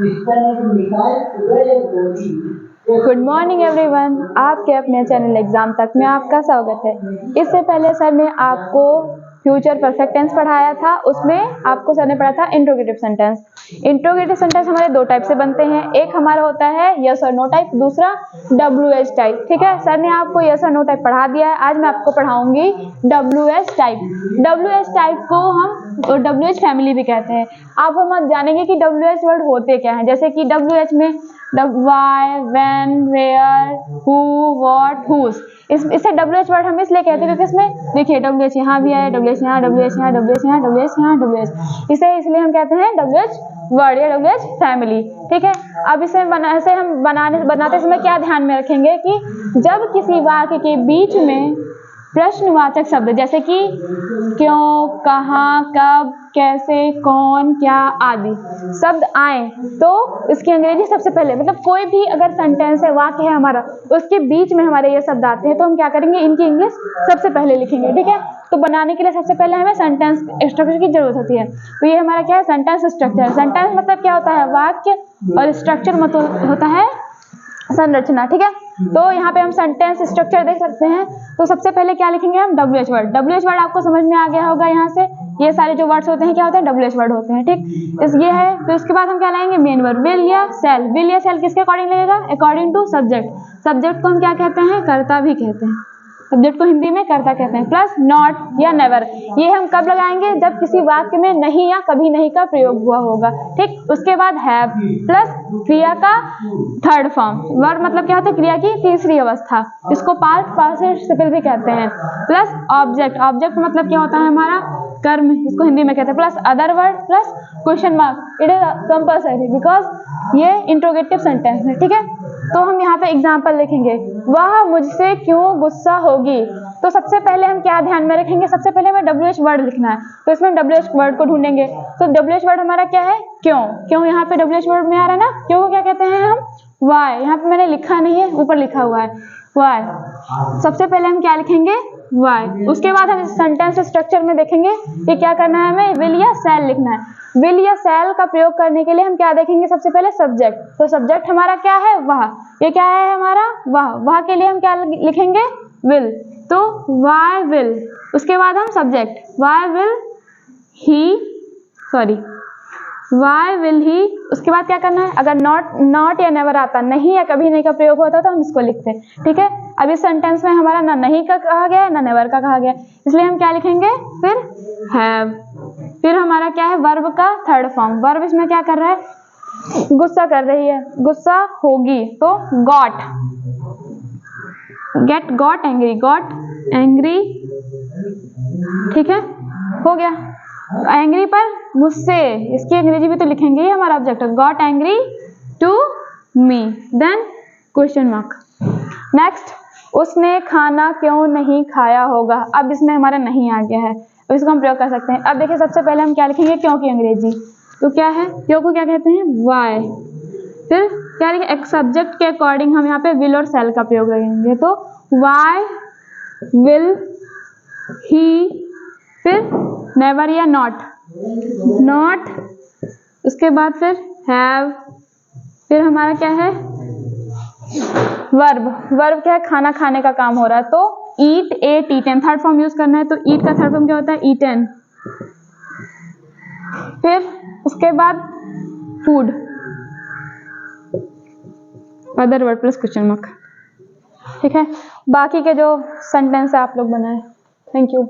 Good morning everyone, आपके अपने channel exam तक में आपका स्वागत है। इससे पहले सर ने आपको फ्यूचर परफेक्ट टेंस पढ़ाया था, उसमें आपको सर ने पढ़ा था इंट्रोगेटिव सेंटेंस। इंट्रोगेटिव सेंटेंस हमारे दो टाइप से बनते हैं, एक हमारा होता है यस और नो टाइप, दूसरा WH टाइप। ठीक है, सर ने आपको यस और नो टाइप पढ़ा दिया है, आज मैं आपको पढ़ाऊंगी WH टाइप। WH टाइप को हम WH फैमिली भी कहते हैं। आप हम जानेंगे कि WH वर्ड होते क्या हैं, जैसे कि WH में why, when, where, who, what, whose. इससे WH वर्ड हम इसलिए कहते हैं क्योंकि इसमें देखिए WH यहाँ भी है, WH यहाँ, WH यहाँ, WH यहाँ, WH यहाँ, WH, इसे इसलिए हम कहते हैं WH वर्ड या WH फैमिली। ठीक है, अब इसे हम बनाते समय क्या ध्यान में रखेंगे कि जब किसी वाक्य के बीच में प्रश्नवाचक शब्द जैसे कि क्यों, कहाँ, कब, कैसे, कौन, क्या आदि शब्द आए तो इसकी अंग्रेजी सबसे पहले, मतलब कोई भी अगर सेंटेंस है, वाक्य है हमारा, उसके बीच में हमारे ये शब्द आते हैं तो हम क्या करेंगे, इनकी इंग्लिश सबसे पहले लिखेंगे। ठीक है, तो बनाने के लिए सबसे पहले हमें सेंटेंस स्ट्रक्चर की जरूरत होती है। तो ये हमारा क्या है, सेंटेंस स्ट्रक्चर। सेंटेंस मतलब क्या होता है, वाक्य, और स्ट्रक्चर मतलब होता है संरचना। ठीक है, तो यहाँ पे हम सेंटेंस स्ट्रक्चर देख सकते हैं। तो सबसे पहले क्या लिखेंगे हम, WH वर्ड। WH वर्ड आपको समझ में आ गया होगा, यहाँ से ये सारे जो वर्ड्स होते हैं क्या होते हैं, WH वर्ड होते हैं। ठीक, इस ये है। तो इसके बाद हम क्या लाएंगे, मेन वर्ड। विल या शैल। विल या शैल किसके अकॉर्डिंग लगेगा, अकॉर्डिंग टू सब्जेक्ट। सब्जेक्ट को हम क्या कहते हैं, कर्ता भी कहते हैं। सब्जेक्ट को हिंदी में कर्ता कहते हैं। प्लस नॉट या नेवर, ये हम कब लगाएंगे, जब किसी वाक्य में नहीं या कभी नहीं का प्रयोग हुआ होगा। ठीक, उसके बाद हैव प्लस क्रिया का थर्ड फॉर्म। वर्ब मतलब क्या होता है, क्रिया की तीसरी अवस्था, इसको पास्ट पार्टिसिपल भी कहते हैं। Plus object. ऑब्जेक्ट मतलब क्या होता है, हमारा कर्म, इसको हिंदी में कहते हैं। Plus other word plus question mark. It is compulsory because ये इंट्रोगेटिव सेंटेंस है। ठीक है, तो हम यहाँ पे एग्जाम्पल लिखेंगे, वह मुझसे क्यों गुस्सा होगी। तो सबसे पहले हम क्या ध्यान में रखेंगे, सबसे पहले हमें WH वर्ड लिखना है, तो इसमें WH वर्ड को ढूंढेंगे। तो WH वर्ड हमारा क्या है, क्यों। क्यों यहाँ पे WH वर्ड में आ रहा है ना, क्यों को क्या कहते हैं हम, वाई। यहाँ पे मैंने लिखा नहीं है, ऊपर लिखा हुआ है वाई। सबसे पहले हम क्या लिखेंगे, वाई। उसके बाद हम सेंटेंस स्ट्रक्चर में देखेंगे कि क्या करना है, हमें विल या शैल लिखना है। विल या शैल का प्रयोग करने के लिए हम क्या देखेंगे, सबसे पहले सब्जेक्ट। तो सब्जेक्ट हमारा क्या है, वह। ये क्या है हमारा, वह। वह के लिए हम क्या लिखेंगे, विल। तो वाई विल। उसके बाद हम सब्जेक्ट, वाई विल ही। उसके बाद क्या करना है, अगर नॉट या नेवर आता, नहीं या कभी नहीं का प्रयोग होता तो हम इसको लिखते हैं। ठीक है, अब इस सेंटेंस में हमारा ना नहीं का कहा गया है ना नेवर का कहा गया है, इसलिए हम क्या लिखेंगे, फिर हैव। फिर हमारा क्या है, वर्ब का थर्ड फॉर्म। वर्ब इसमें क्या कर रहा है, गुस्सा कर रही है, गुस्सा होगी, तो got. Get, got angry, got angry. ठीक है, हो गया। एंग्री पर मुझसे, इसकी अंग्रेजी भी तो लिखेंगे, ये हमारा ऑब्जेक्ट है, got angry to me, then question mark. Next, उसने खाना क्यों नहीं खाया होगा। अब इसमें हमारा नहीं आ गया है, तो इसको हम प्रयोग कर सकते हैं। अब देखिए, सबसे पहले हम क्या लिखेंगे, क्यों की अंग्रेजी। तो क्या है, क्यों को क्या कहते हैं, वाई। फिर क्या लिखेंगे, एक सब्जेक्ट के अकॉर्डिंग हम यहाँ पे विल और शैल का प्रयोग करेंगे। तो वाई विल ही, फिर नेवर या नॉट। उसके बाद फिर हैव। फिर हमारा क्या है, वर्ब। वर्ब क्या है, खाना खाने का काम हो रहा है, तो eat, ate, eaten. Third form use करना है, तो ईट का थर्ड फॉर्म क्या होता है, ईटन। फिर उसके बाद food, other word plus question mark. ठीक है, बाकी के जो सेंटेंस है आप लोग बनाए। Thank you.